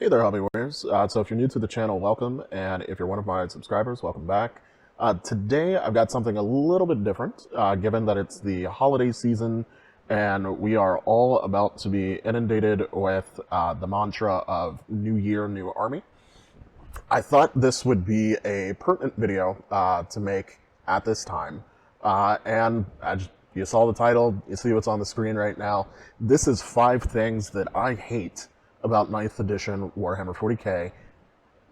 Hey there, Hobby Warriors. So if you're new to the channel, welcome, and if you're one of my subscribers, welcome back. Today I've got something a little bit different, given that it's the holiday season and we are all about to be inundated with the mantra of New Year, New Army. I thought this would be a pertinent video to make at this time. And as you saw the title, you see what's on the screen right now. This is 5 things that I hate about 9th edition Warhammer 40K.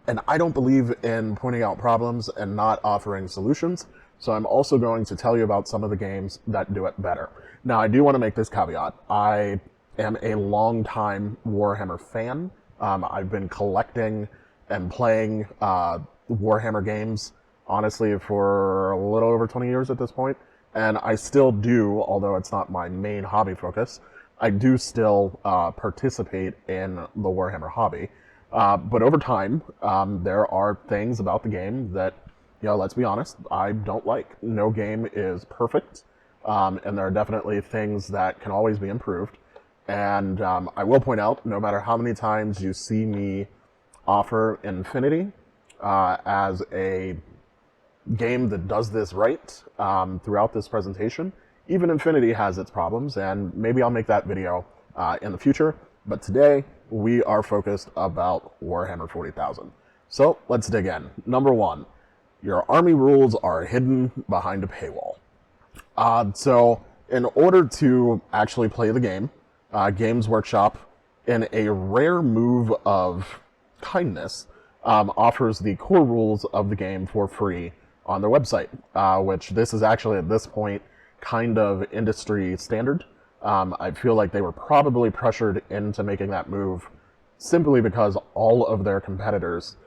And I don't believe in pointing out problems and not offering solutions. So I'm also going to tell you about some of the games that do it better. Now, I do want to make this caveat. I am a long-time Warhammer fan. I've been collecting and playing Warhammer games, honestly, for a little over 20 years at this point. And I still do, although it's not my main hobby focus, I do still participate in the Warhammer hobby. But over time, there are things about the game that, let's be honest, I don't like. No game is perfect, and there are definitely things that can always be improved. And I will point out, no matter how many times you see me offer Infinity as a game that does this right throughout this presentation, even Infinity has its problems, and maybe I'll make that video in the future. But today, we are focused about Warhammer 40,000. So let's dig in. Number 1, your army rules are hidden behind a paywall. So in order to actually play the game, Games Workshop, in a rare move of kindness, offers the core rules of the game for free on their website, which this is actually at this point kind of industry standard. I feel like they were probably pressured into making that move simply because all of their competitors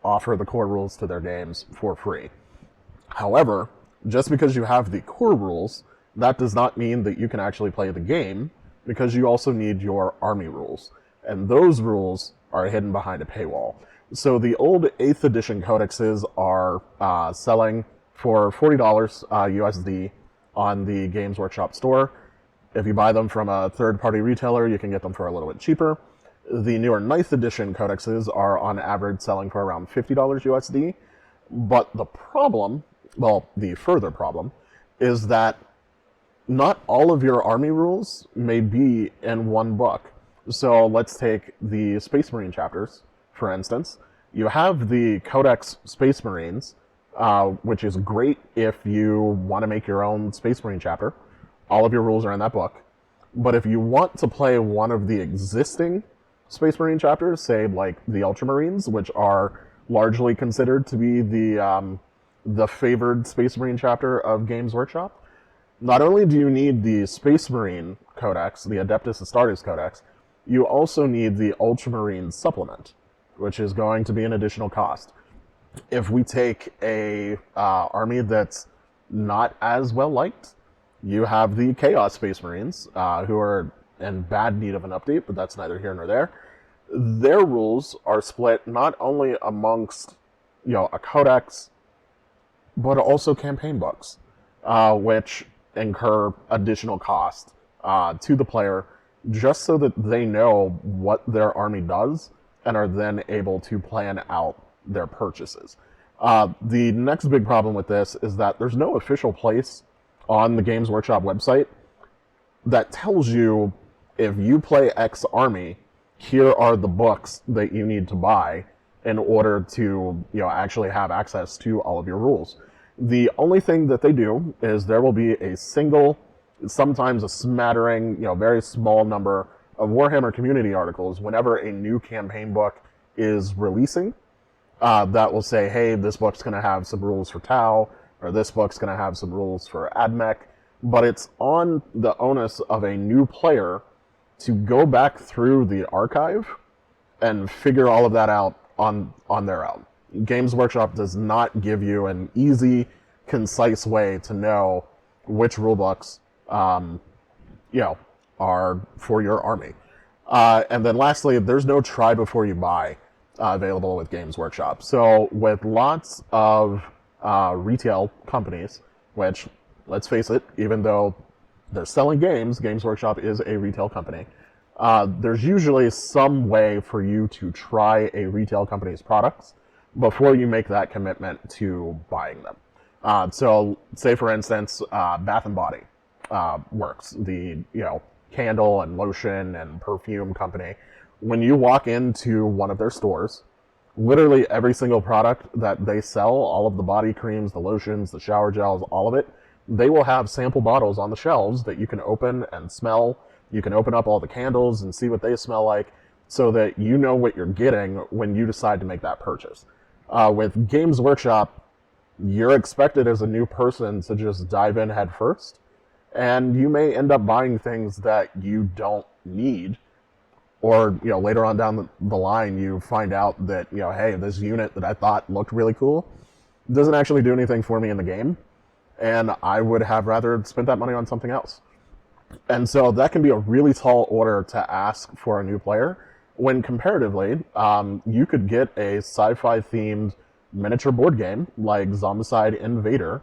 offer the core rules to their games for free. However, just because you have the core rules, that does not mean that you can actually play the game, because you also need your army rules. And those rules are hidden behind a paywall. So the old 8th edition codexes are selling for $40 USD on the Games Workshop store. If you buy them from a third-party retailer, you can get them for a little bit cheaper. The newer 9th edition codexes are on average selling for around $50 USD. But the problem, well, the further problem, is that not all of your army rules may be in one book. So let's take the Space Marine chapters, for instance. You have the Codex Space Marines, which is great if you want to make your own Space Marine chapter. All of your rules are in that book. But if you want to play one of the existing Space Marine chapters, say like the Ultramarines, which are largely considered to be the favored Space Marine chapter of Games Workshop, not only do you need the Space Marine Codex, the Adeptus Astartes Codex, you also need the Ultramarine Supplement, which is going to be an additional cost. If we take a army that's not as well liked, you have the Chaos Space Marines, who are in bad need of an update, but that's neither here nor there. Their rules are split not only amongst, a codex, but also campaign books, which incur additional cost to the player, just so that they know what their army does and are then able to plan out their purchases. The next big problem with this is that there's no official place on the Games Workshop website that tells you, if you play X army, here are the books that you need to buy in order to actually have access to all of your rules. The only thing that they do is there will be a single, sometimes a smattering, very small number of Warhammer community articles whenever a new campaign book is releasing, that will say, hey, this book's going to have some rules for Tau, or this book's going to have some rules for AdMech, but it's on the onus of a new player to go back through the archive and figure all of that out on their own. Games Workshop does not give you an easy, concise way to know which rulebooks, are for your army. And then lastly, there's no try before you buy available with Games Workshop. So with lots of retail companies, which, let's face it, even though they're selling games, Games Workshop is a retail company, there's usually some way for you to try a retail company's products before you make that commitment to buying them. So say for instance, Bath and Body Works, the candle and lotion and perfume company. When you walk into one of their stores, literally every single product that they sell, all of the body creams, the lotions, the shower gels, all of it, they will have sample bottles on the shelves that you can open and smell. You can open up all the candles and see what they smell like, so that you know what you're getting when you decide to make that purchase. With Games Workshop, you're expected as a new person to just dive in head first, and you may end up buying things that you don't need, or later on down the line you find out that hey, this unit that I thought looked really cool doesn't actually do anything for me in the game, and I would have rather spent that money on something else. And so that can be a really tall order to ask for a new player, when comparatively, you could get a sci-fi themed miniature board game like Zombicide Invader,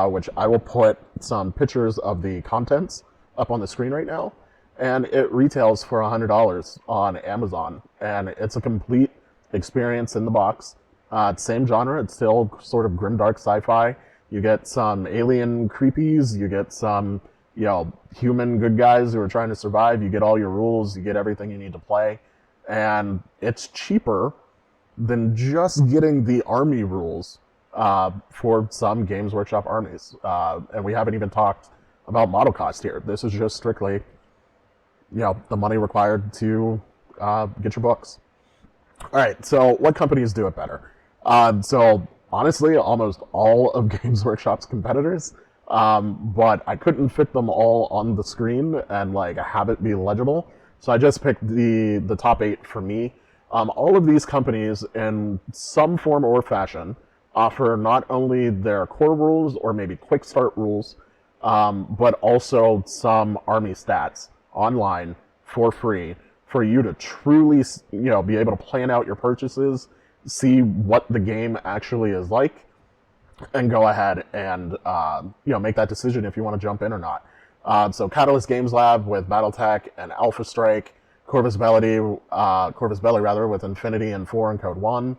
which I will put some pictures of the contents up on the screen right now, and it retails for $100 on Amazon, and it's a complete experience in the box. Same genre, it's still sort of grimdark sci-fi. You get some alien creepies, you get some human good guys who are trying to survive, you get all your rules, you get everything you need to play, and it's cheaper than just getting the army rules for some Games Workshop armies. And we haven't even talked about model cost here. This is just strictly the money required to get your books. All right, so what companies do it better? So honestly, almost all of Games Workshop's competitors, but I couldn't fit them all on the screen and have it be legible. So I just picked the top 8 for me. All of these companies, in some form or fashion, offer not only their core rules or maybe quick start rules, but also some army stats online for free for you to truly be able to plan out your purchases, see what the game actually is like, and go ahead and make that decision if you want to jump in or not. So Catalyst Games Lab with BattleTech and Alpha Strike, Corvus Belli with Infinity and 4 and Code 1.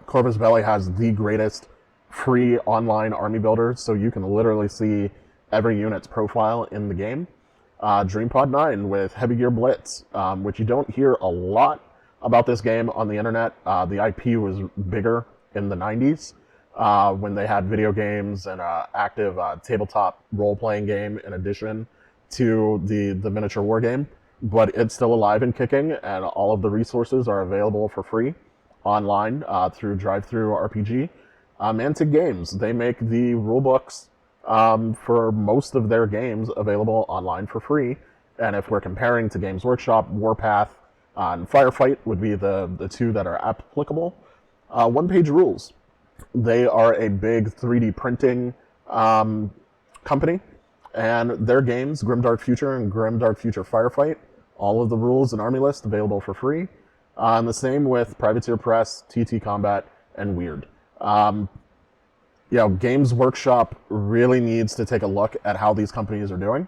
Corvus Belli has the greatest free online army builder, so you can literally see every unit's profile in the game. DreamPod 9 with Heavy Gear Blitz, which you don't hear a lot about this game on the internet. The IP was bigger in the 90s when they had video games and an active tabletop role-playing game in addition to the miniature war game. But it's still alive and kicking, and all of the resources are available for free online through DriveThru RPG. Mantic Games, they make the rulebooks for most of their games available online for free. And if we're comparing to Games Workshop, Warpath and Firefight would be the two that are applicable. One Page Rules, they are a big 3D printing company, and their games, Grimdark Future and Grimdark Future Firefight, all of the rules and army list available for free. And the same with Privateer Press, TT Combat, and Weird. Games Workshop really needs to take a look at how these companies are doing.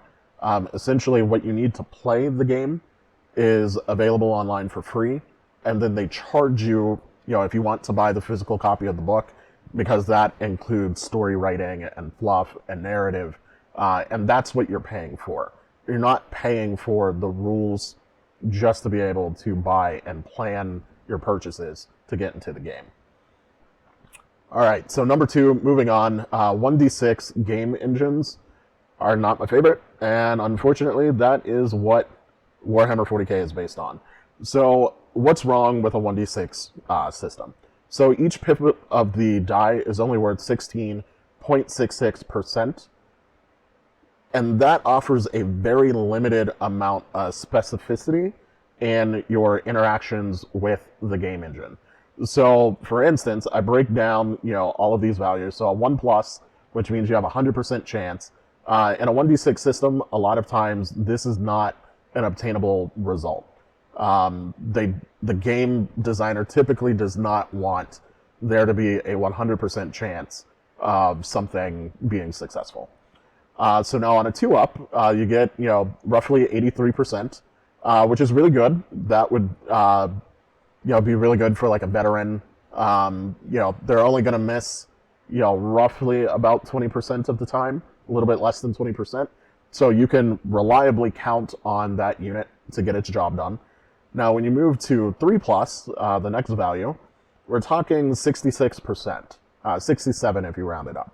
Essentially, what you need to play the game is available online for free, and then they charge you, if you want to buy the physical copy of the book, because that includes story writing and fluff and narrative, and that's what you're paying for. You're not paying for the rules just to be able to buy and plan your purchases to get into the game. All right, so number 2, moving on, 1d6 game engines are not my favorite, and unfortunately, that is what Warhammer 40K is based on. So what's wrong with a 1d6 system? So each pip of the die is only worth 16.66%, and that offers a very limited amount of specificity in your interactions with the game engine. So, for instance, I break down, all of these values. So a 1+, which means you have a 100% chance. In a 1d6 system, a lot of times this is not an obtainable result. The game designer typically does not want there to be a 100% chance of something being successful. So now on a 2-up, you get, roughly 83%, which is really good. That would, be really good for like a veteran. They're only going to miss, roughly about 20% of the time, a little bit less than 20%. So you can reliably count on that unit to get its job done. Now, when you move to 3+, the next value, we're talking 66%, 67 if you round it up.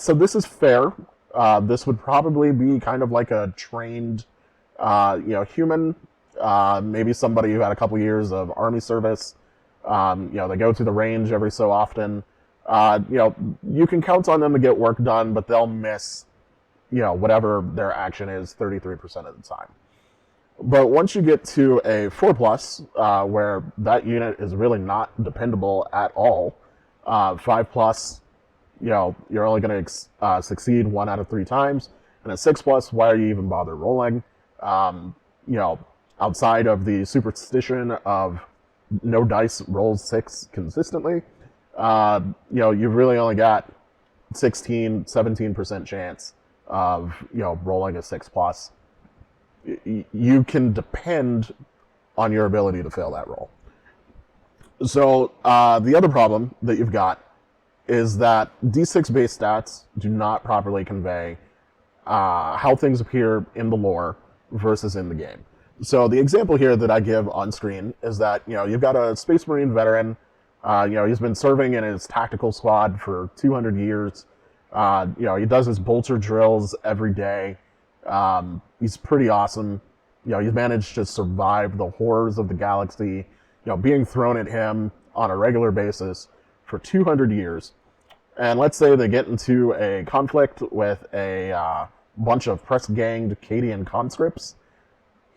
So this is fair. This would probably be kind of like a trained, human, maybe somebody who had a couple years of army service. They go to the range every so often. You can count on them to get work done, but they'll miss, whatever their action is 33% of the time. But once you get to a 4+, where that unit is really not dependable at all, 5+, you're only going to succeed 1 out of 3 times. And a 6+, why are you even bother rolling? Outside of the superstition of no dice rolls 6 consistently, you've really only got 17% chance of, rolling a 6+. You can depend on your ability to fail that roll. So the other problem that you've got is that D6 base stats do not properly convey how things appear in the lore versus in the game. So the example here that I give on screen is that, you've got a Space Marine veteran, he's been serving in his tactical squad for 200 years. He does his bolter drills every day. He's pretty awesome. He's managed to survive the horrors of the galaxy, being thrown at him on a regular basis for 200 years. And let's say they get into a conflict with a bunch of press-ganged Cadian conscripts.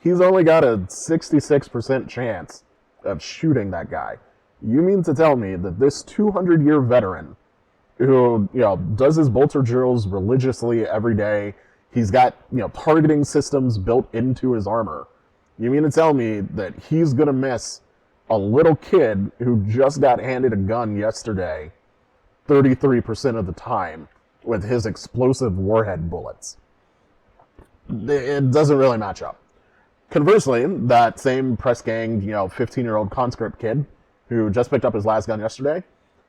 He's only got a 66% chance of shooting that guy. You mean to tell me that this 200-year veteran who, does his bolter drills religiously every day, he's got, targeting systems built into his armor. You mean to tell me that he's going to miss a little kid who just got handed a gun yesterday 33% of the time with his explosive warhead bullets? It doesn't really match up. Conversely, that same press-ganged, 15-year-old conscript kid who just picked up his last gun yesterday,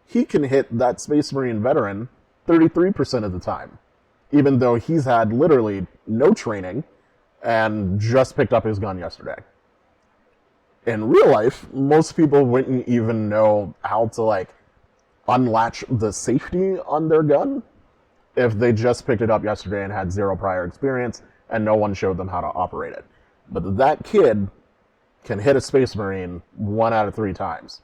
he can hit that Space Marine veteran 33% of the time, even though he's had literally no training and just picked up his gun yesterday. In real life, most people wouldn't even know how to, unlatch the safety on their gun if they just picked it up yesterday and had 0 prior experience and no one showed them how to operate it. But that kid can hit a Space Marine 1 out of 3 times.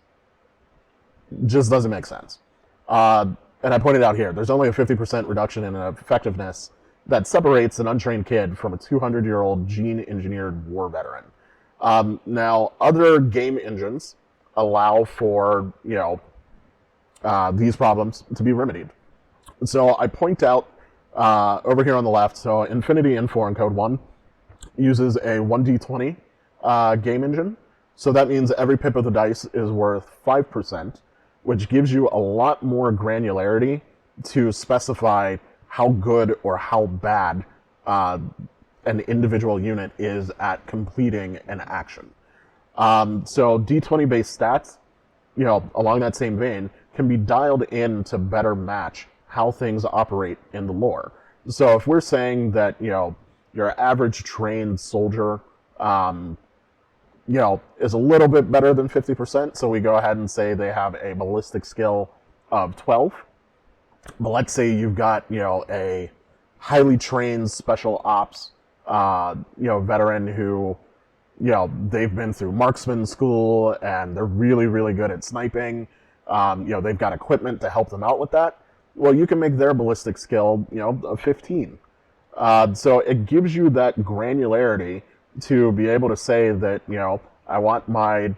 Just doesn't make sense. And I pointed out here, there's only a 50% reduction in effectiveness that separates an untrained kid from a 200-year-old gene-engineered war veteran. Now, other game engines allow for, these problems to be remedied. So I point out over here on the left, so Infinity N4 in Code 1 uses a 1d20 game engine. So that means every pip of the dice is worth 5%, which gives you a lot more granularity to specify how good or how bad an individual unit is at completing an action. So D20 based stats, along that same vein, can be dialed in to better match how things operate in the lore. So if we're saying that, your average trained soldier, is a little bit better than 50%, so we go ahead and say they have a ballistic skill of 12. But let's say you've got, a highly trained special ops, veteran who, they've been through marksman school and they're really, really good at sniping. They've got equipment to help them out with that. Well, you can make their ballistic skill, a 15. So it gives you that granularity to be able to say that, I want my,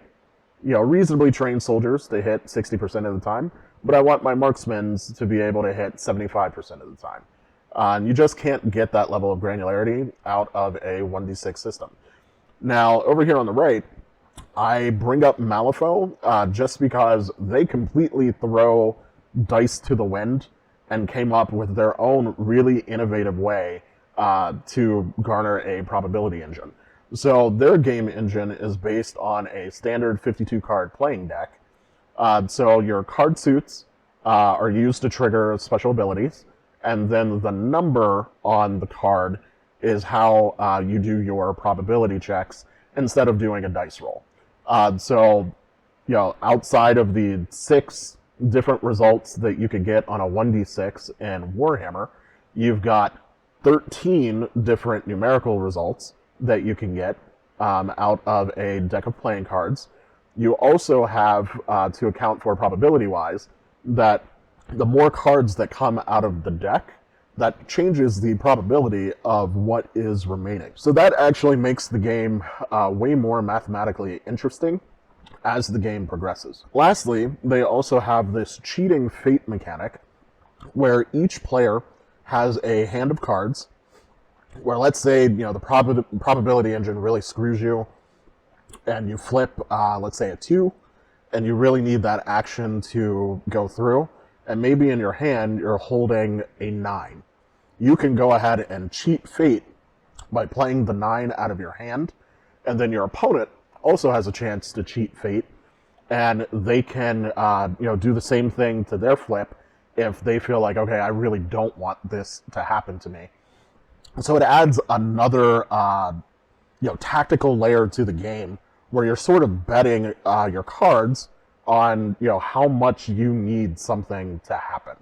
reasonably trained soldiers to hit 60% of the time, but I want my marksmen to be able to hit 75% of the time. And you just can't get that level of granularity out of a 1d6 system. Now, over here on the right, I bring up Malifaux just because they completely throw dice to the wind and came up with their own really innovative way to garner a probability engine. So their game engine is based on a standard 52 card playing deck. So your card suits are used to trigger special abilities, and then the number on the card is how you do your probability checks instead of doing a dice roll. So, outside of the 6 different results that you could get on a 1d6 in Warhammer, you've got 13 different numerical results that you can get out of a deck of playing cards. You also have to account for probability-wise that the more cards that come out of the deck, that changes the probability of what is remaining. So that actually makes the game way more mathematically interesting as the game progresses. Lastly, they also have this cheating fate mechanic where each player has a hand of cards where, let's say, the probability engine really screws you and you flip, let's say, a 2, and you really need that action to go through, and maybe in your hand you're holding a 9. You can go ahead and cheat fate by playing the 9 out of your hand, and then your opponent also has a chance to cheat fate, and they can do the same thing to their flip if they feel like, okay, I really don't want this to happen to me. So it adds another tactical layer to the game where you're sort of betting your cards on how much you need something to happen.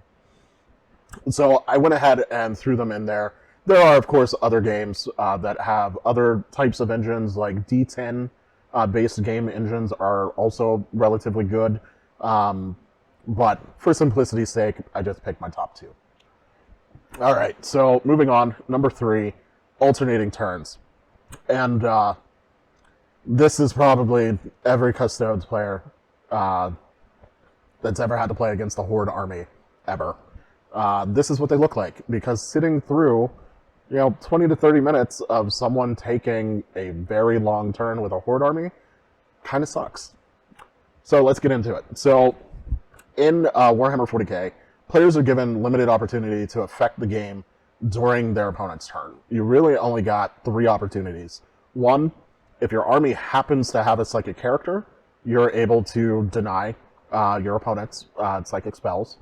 So I went ahead and threw them in there. There are, of course, other games that have other types of engines, like D10 based game engines are also relatively good. But for simplicity's sake, I just picked my top 2. All right, so moving on, number 3, alternating turns. And this is probably every Custodes player that's ever had to play against a Horde army ever. This is what they look like, because sitting through 20 to 30 minutes of someone taking a very long turn with a Horde army kind of sucks. So let's get into it. So in Warhammer 40K, players are given limited opportunity to affect the game during their opponent's turn. You really only got 3 opportunities. 1, if your army happens to have a psychic character, you're able to deny your opponent's psychic spells.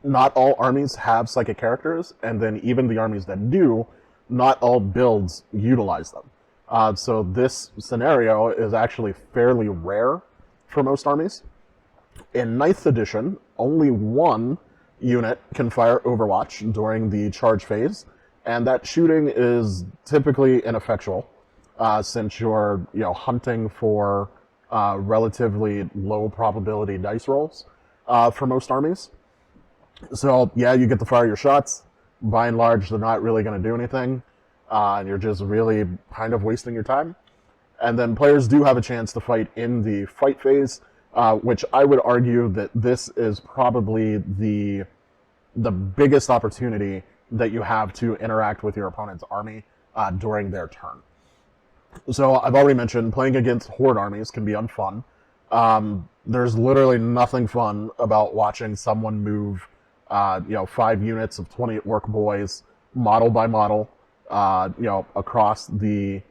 Not all armies have psychic characters, and then even the armies that do, not all builds utilize them. So this scenario is actually fairly rare for most armies. In 9th edition, only 1 unit can fire Overwatch during the charge phase, and that shooting is typically ineffectual since you're hunting for relatively low probability dice rolls for most armies. So yeah, you get to fire your shots. By and large, they're not really going to do anything, and you're just really kind of wasting your time. And then players do have a chance to fight in the fight phase, which I would argue that this is probably the biggest opportunity that you have to interact with your opponent's army during their turn. So I've already mentioned playing against Horde armies can be unfun. There's literally nothing fun about watching someone move 5 units of 20 orc boys, model by model, across the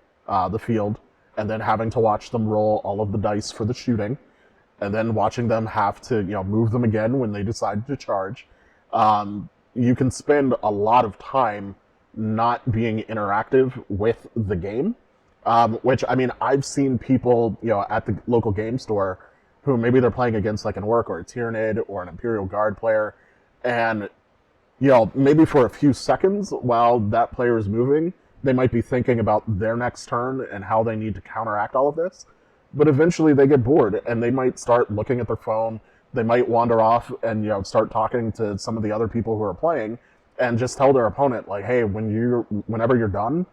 field, and then having to watch them roll all of the dice for the shooting, and then watching them have to move them again when they decide to charge. You can spend a lot of time not being interactive with the game, which, I mean, I've seen people at the local game store who maybe they're playing against like an orc or a Tyranid or an Imperial Guard player, and maybe for a few seconds while that player is moving, they might be thinking about their next turn and how they need to counteract all of this. But eventually they get bored and they might start looking at their phone. They might wander off and start talking to some of the other people who are playing, and just tell their opponent, like, hey, whenever you're done,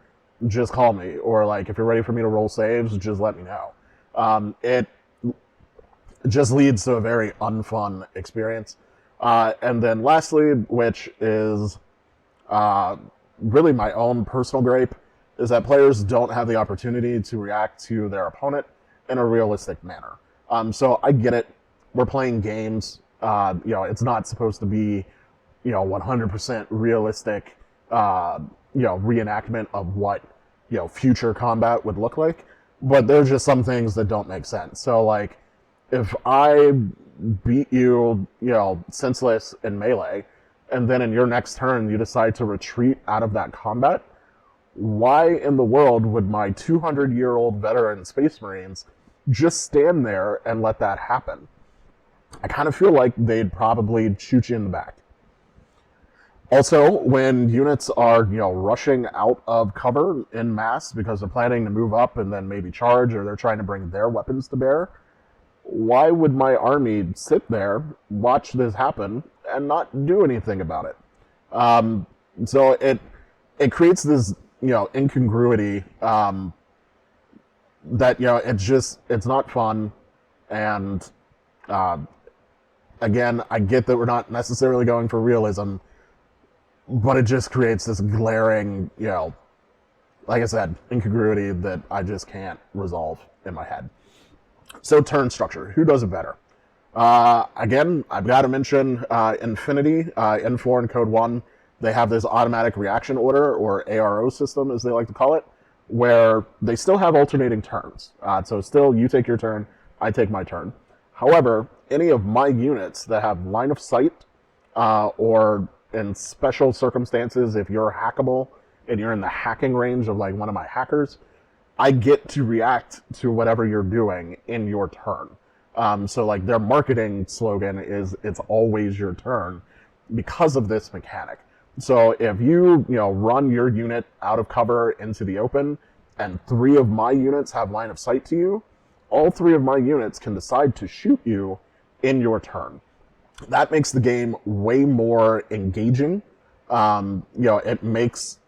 just call me, or like if you're ready for me to roll saves, just let me know. It just leads to a very unfun experience. And then lastly, which is really my own personal gripe, is that players don't have the opportunity to react to their opponent in a realistic manner. So I get it. We're playing games. It's not supposed to be, 100% realistic, reenactment of what, future combat would look like. But there's just some things that don't make sense. So, like, if I beat you, senseless in melee, and then in your next turn you decide to retreat out of that combat, why in the world would my 200-year-old veteran Space Marines just stand there and let that happen? I kind of feel like they'd probably shoot you in the back. Also, when units are, rushing out of cover en masse because they're planning to move up and then maybe charge, or they're trying to bring their weapons to bear, why would my army sit there, watch this happen, and not do anything about it? So it creates this, incongruity that, it's not fun. And again, I get that we're not necessarily going for realism, but it just creates this glaring, like I said, incongruity that I just can't resolve in my head. So turn structure, who does it better? Again, I've got to mention Infinity, N4 and Code 1. They have this automatic reaction order, or ARO system as they like to call it, where they still have alternating turns. So still, you take your turn, I take my turn. However, any of my units that have line of sight, or in special circumstances, if you're hackable and you're in the hacking range of like one of my hackers, I get to react to whatever you're doing in your turn. So like their marketing slogan is, it's always your turn, because of this mechanic. So if you, run your unit out of cover into the open, and 3 of my units have line of sight to you, all 3 of my units can decide to shoot you in your turn. That makes the game way more engaging. It makes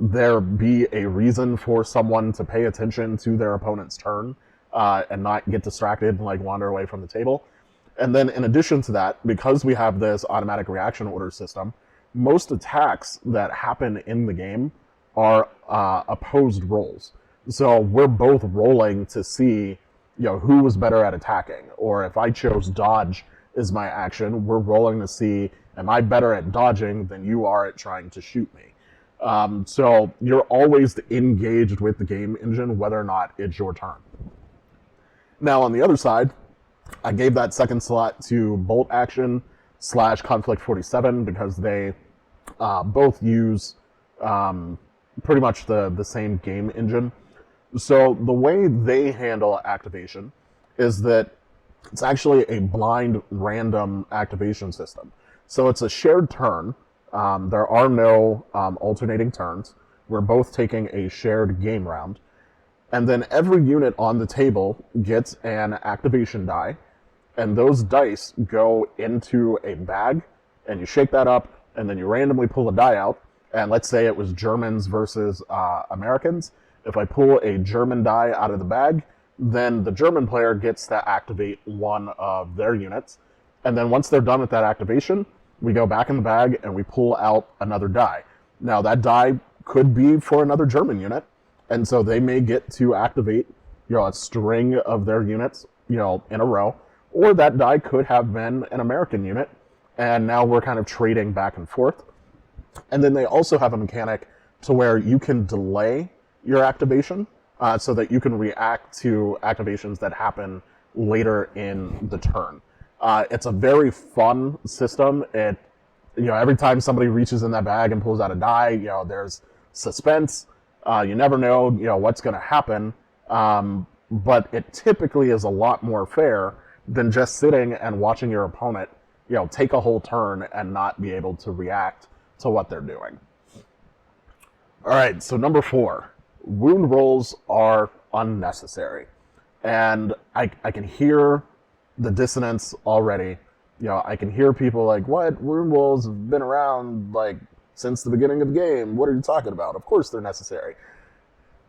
there be a reason for someone to pay attention to their opponent's turn, and not get distracted and like wander away from the table. And then in addition to that, because we have this automatic reaction order system, most attacks that happen in the game are opposed rolls. So we're both rolling to see, who was better at attacking. Or if I chose dodge as my action, we're rolling to see, am I better at dodging than you are at trying to shoot me? So you're always engaged with the game engine, whether or not it's your turn. Now on the other side, I gave that second slot to Bolt Action / Conflict 47 because they both use pretty much the same game engine. So the way they handle activation is that it's actually a blind random activation system. So it's a shared turn. There are no alternating turns. We're both taking a shared game round. And then every unit on the table gets an activation die. And those dice go into a bag. And you shake that up. And then you randomly pull a die out. And let's say it was Germans versus Americans. If I pull a German die out of the bag, then the German player gets to activate one of their units. And then once they're done with that activation, we go back in the bag and we pull out another die. Now that die could be for another German unit, and so they may get to activate, a string of their units, in a row, or that die could have been an American unit, and now we're kind of trading back and forth. And then they also have a mechanic to where you can delay your activation, so that you can react to activations that happen later in the turn. It's a very fun system. Every time somebody reaches in that bag and pulls out a die, there's suspense. You never know, what's going to happen. But it typically is a lot more fair than just sitting and watching your opponent, take a whole turn and not be able to react to what they're doing. All right, so number 4, wound rolls are unnecessary. And I can hear the dissonance already. I can hear people like, what? Wound rolls have been around like since the beginning of the game. What are you talking about? Of course they're necessary.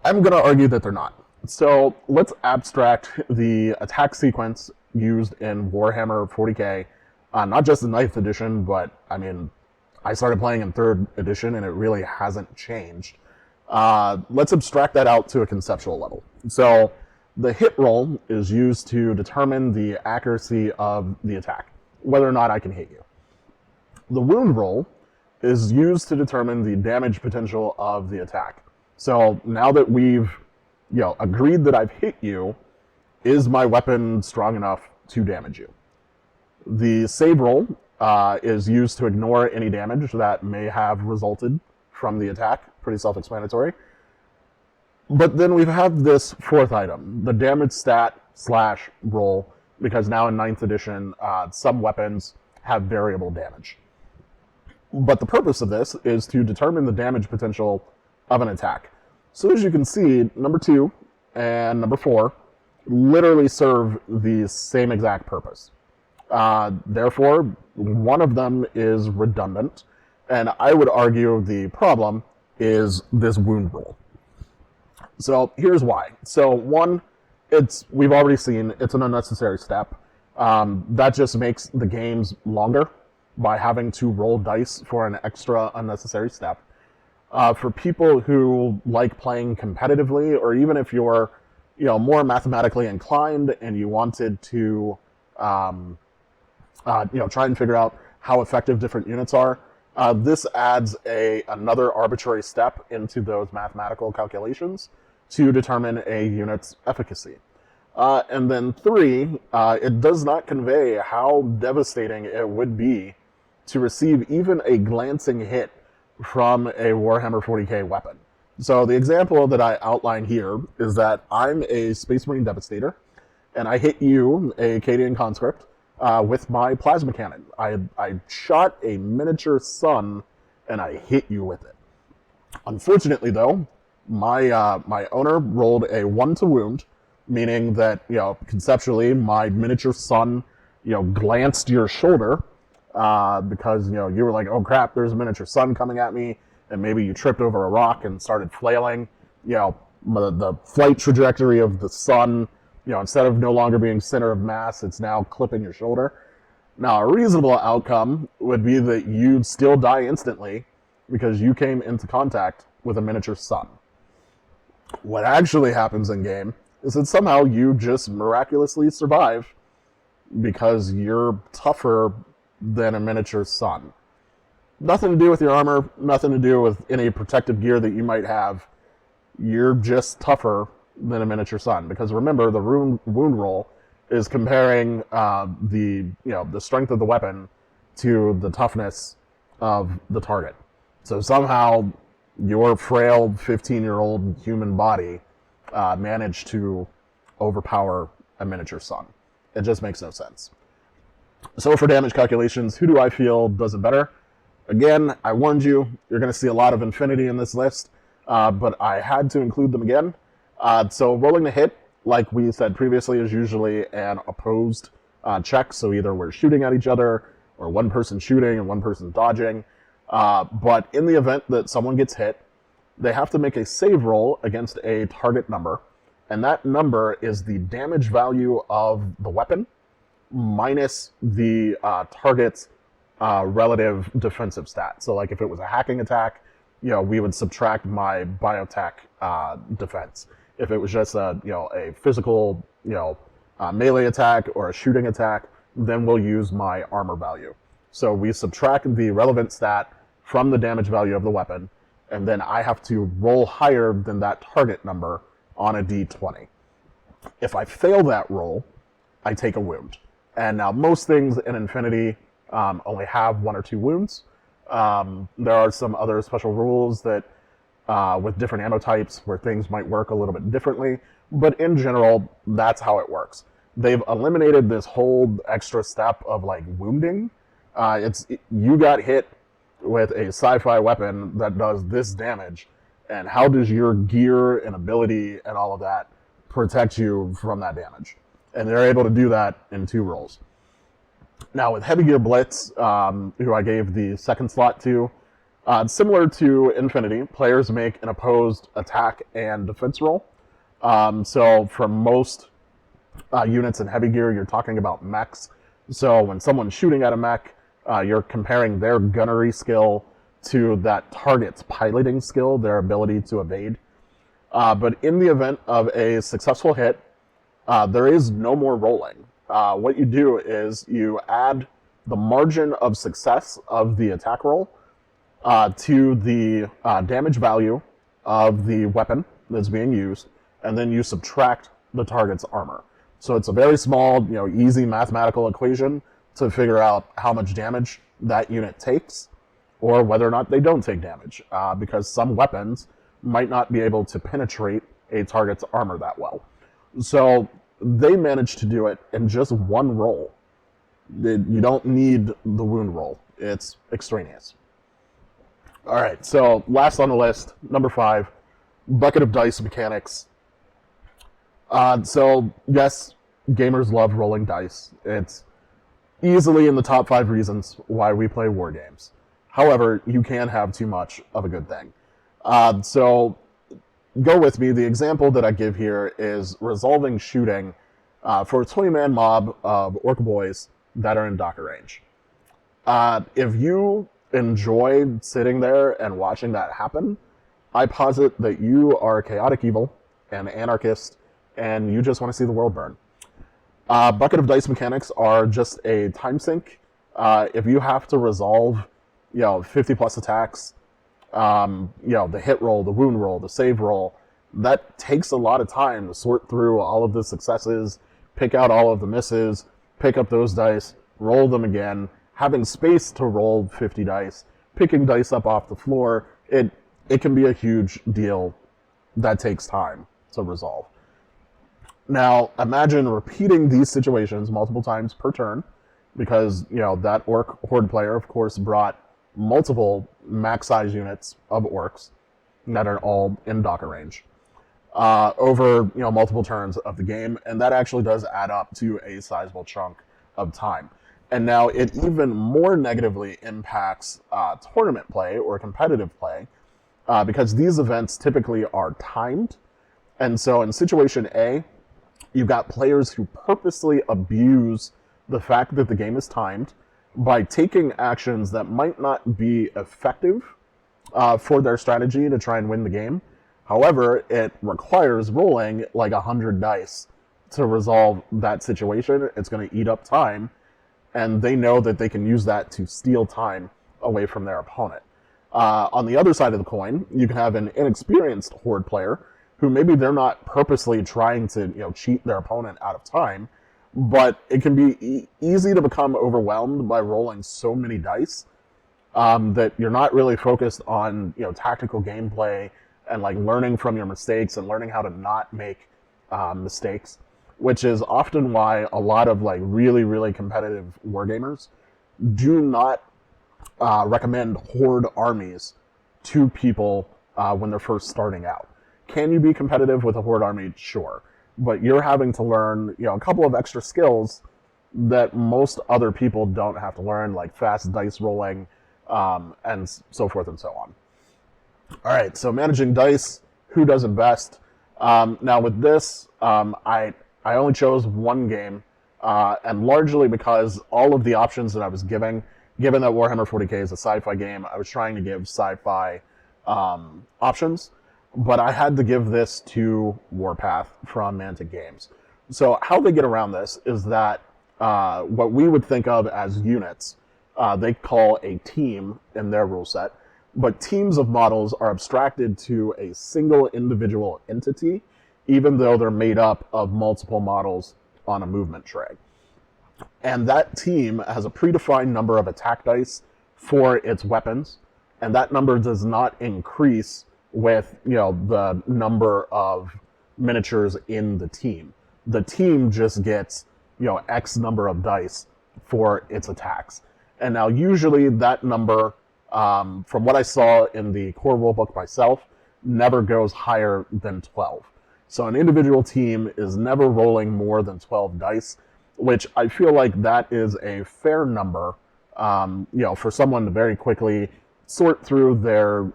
I'm going to argue that they're not. So let's abstract the attack sequence used in Warhammer 40K, not just in 9th edition, but I started playing in 3rd edition and it really hasn't changed. Let's abstract that out to a conceptual level. So the hit roll is used to determine the accuracy of the attack, whether or not I can hit you. The wound roll is used to determine the damage potential of the attack. So now that we've agreed that I've hit you, is my weapon strong enough to damage you? The save roll is used to ignore any damage that may have resulted from the attack. Pretty self-explanatory. But then we have this fourth item, the damage stat / roll, because now in 9th edition, some weapons have variable damage. But the purpose of this is to determine the damage potential of an attack. So as you can see, number 2 and number 4 literally serve the same exact purpose. Therefore, one of them is redundant, and I would argue the problem is this wound roll. So here's why. So one, we've already seen it's an unnecessary step. That just makes the games longer by having to roll dice for an extra unnecessary step. For people who like playing competitively, or even if you're more mathematically inclined and you wanted to try and figure out how effective different units are, this adds another arbitrary step into those mathematical calculations to determine a unit's efficacy. And then 3, it does not convey how devastating it would be to receive even a glancing hit from a Warhammer 40K weapon. So the example that I outline here is that I'm a Space Marine Devastator, and I hit you, a Cadian Conscript, with my plasma cannon. I shot a miniature sun, and I hit you with it. Unfortunately, though, my owner rolled a 1 to wound, meaning that conceptually my miniature sun glanced your shoulder because you were like, oh crap, there's a miniature sun coming at me, and maybe you tripped over a rock and started flailing. The flight trajectory of the sun, instead of no longer being center of mass, it's now clipping your shoulder. Now, a reasonable outcome would be that you'd still die instantly because you came into contact with a miniature sun. What actually happens in game is that somehow you just miraculously survive because you're tougher than a miniature sun. Nothing to do with your armor, nothing to do with any protective gear that you might have. You're just tougher than a miniature sun. Because remember, the wound roll is comparing the strength of the weapon to the toughness of the target. So somehow your frail 15-year-old human body managed to overpower a miniature sun. It just makes no sense. So for damage calculations, who do I feel does it better? Again, I warned you, you're going to see a lot of infinity in this list, but I had to include them again. So rolling the hit, like we said previously, is usually an opposed check. So either we're shooting at each other, or one person shooting and one person dodging. But in the event that someone gets hit, they have to make a save roll against a target number. And that number is the damage value of the weapon minus the target's relative defensive stat. So like if it was a hacking attack, we would subtract my biotech defense. If it was just a physical melee attack or a shooting attack, then we'll use my armor value. So we subtract the relevant stat from the damage value of the weapon, and then I have to roll higher than that target number on a d20. If I fail that roll, I take a wound. And now most things in Infinity only have 1 or 2 wounds. There are some other special rules that with different ammo types where things might work a little bit differently, but in general, that's how it works. They've eliminated this whole extra step of like wounding. You got hit with a sci-fi weapon that does this damage, and how does your gear and ability and all of that protect you from that damage? And they're able to do that in 2 rolls. Now with Heavy Gear Blitz, who I gave the second slot to, similar to Infinity, players make an opposed attack and defense roll. So for most units in Heavy Gear, you're talking about mechs. So when someone's shooting at a mech, you're comparing their gunnery skill to that target's piloting skill, their ability to evade. But in the event of a successful hit, there is no more rolling. What you do is you add the margin of success of the attack roll to the damage value of the weapon that's being used, and then you subtract the target's armor. So it's a very small, easy mathematical equation to figure out how much damage that unit takes, or whether or not they don't take damage, because some weapons might not be able to penetrate a target's armor that well. So they managed to do it in just one roll. You don't need the wound roll. It's extraneous. All right, so last on the list, number 5, bucket of dice mechanics. So yes, gamers love rolling dice. It's easily in the top 5 reasons why we play war games. However, you can have too much of a good thing. So go with me. The example that I give here is resolving shooting for a 20-man mob of orc boys that are in Docker range. If you enjoy sitting there and watching that happen, I posit that you are chaotic evil and anarchist, and you just want to see the world burn. Bucket of dice mechanics are just a time sink. If you have to resolve, 50 plus attacks, the hit roll, the wound roll, the save roll, that takes a lot of time to sort through all of the successes, pick out all of the misses, pick up those dice, roll them again, having space to roll 50 dice, picking dice up off the floor. It can be a huge deal that takes time to resolve. Now, imagine repeating these situations multiple times per turn, because, that orc horde player, of course, brought multiple max size units of orcs that are all in Docker range over, multiple turns of the game, and that actually does add up to a sizable chunk of time. And now it even more negatively impacts tournament play or competitive play, because these events typically are timed. And so in situation A, you've got players who purposely abuse the fact that the game is timed by taking actions that might not be effective for their strategy to try and win the game. However, it requires rolling like 100 dice to resolve that situation. It's going to eat up time, and they know that they can use that to steal time away from their opponent. On the other side of the coin, you can have an inexperienced horde player who maybe they're not purposely trying to cheat their opponent out of time, but it can be easy to become overwhelmed by rolling so many dice that you're not really focused on tactical gameplay and like learning from your mistakes and learning how to not make mistakes, which is often why a lot of like really, really competitive wargamers do not recommend horde armies to people when they're first starting out. Can you be competitive with a horde army? Sure. But you're having to learn, a couple of extra skills that most other people don't have to learn, like fast dice rolling, and so forth and so on. All right, so managing dice, who does it best? Now with this, I only chose one game, and largely because all of the options that I was given that Warhammer 40K is a sci-fi game, I was trying to give sci-fi options. But I had to give this to Warpath from Mantic Games. So how they get around this is that what we would think of as units, they call a team in their rule set. But teams of models are abstracted to a single individual entity, even though they're made up of multiple models on a movement tray. And that team has a predefined number of attack dice for its weapons, and that number does not increase with the number of miniatures in the team. The team just gets X number of dice for its attacks. And now usually that number, from what I saw in the core rulebook myself, never goes higher than 12. So an individual team is never rolling more than 12 dice, which I feel like that is a fair number, for someone to very quickly sort through their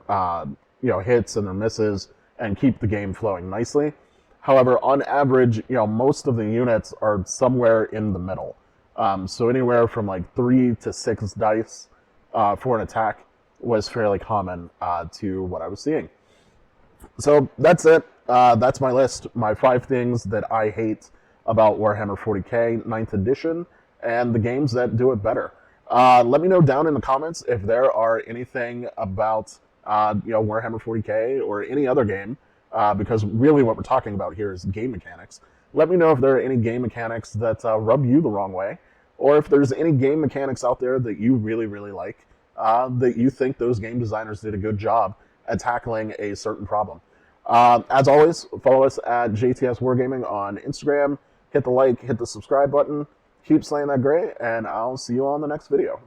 hits and their misses and keep the game flowing nicely. However, on average, most of the units are somewhere in the middle. So anywhere from like 3 to 6 dice for an attack was fairly common to what I was seeing. So that's it. That's my list. My 5 things that I hate about Warhammer 40K 9th edition and the games that do it better. Let me know down in the comments if there are anything about Warhammer 40K or any other game, because really what we're talking about here is game mechanics. Let me know if there are any game mechanics that rub you the wrong way, or if there's any game mechanics out there that you really, really like, that you think those game designers did a good job at tackling a certain problem. As always, follow us at JTS Wargaming on Instagram. Hit the like, hit the subscribe button. Keep slaying that gray, and I'll see you on the next video.